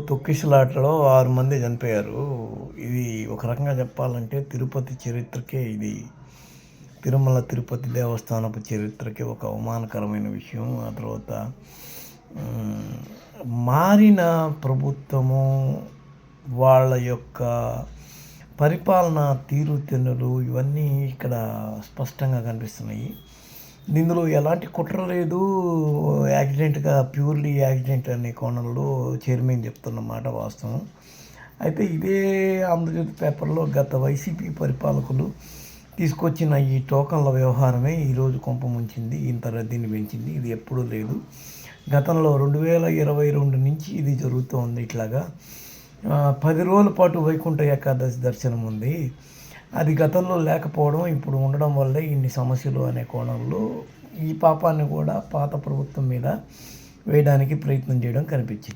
తొక్కిసలాటలో 6 మంది చనిపోయారు. ఇది ఒక రకంగా చెప్పాలంటే తిరుపతి చరిత్రకే ఇది తిరుమల తిరుపతి దేవస్థానపు చరిత్రకే ఒక అవమానకరమైన విషయం. ఆ తర్వాత హ్మ్, మారిన ప్రభుత్వము వాళ్ళ యొక్క పరిపాలనా తీరుతెన్నులు ఇవన్నీ ఇక్కడ స్పష్టంగా కనిపిస్తున్నాయి. ఇందులో ఎలాంటి కుట్ర లేదు. యాక్సిడెంట్‌గా ప్యూర్‌లీ యాక్సిడెంట్ అనే కోణంలో చైర్మన్ చెప్తున్న మాట వాస్తవం. అయితే ఇదే ఆంధ్రజ్యోతి పేపర్‌లో గత వైసీపీ పరిపాలకులు తీసుకొచ్చిన ఈ టోకన్ల వ్యవహారమే ఈరోజు కొంపముంచింది. ఇంత రద్దీని పెంచింది. ఇది ఎప్పుడూ లేదు. గతంలో 2022 నుంచి ఇది జరుగుతోంది ఇట్లాగా. 10 రోజుల పాటు వైకుంఠ ఏకాదశి దర్శనం ఉంది. అది గతంలో లేకపోవడం ఇప్పుడు ఉండడం వల్లే ఇన్ని సమస్యలు అనే కోణంలో ఈ పాపాన్ని కూడా పాత ప్రభుత్వం మీద వేయడానికి ప్రయత్నం చేయడం కనిపించింది.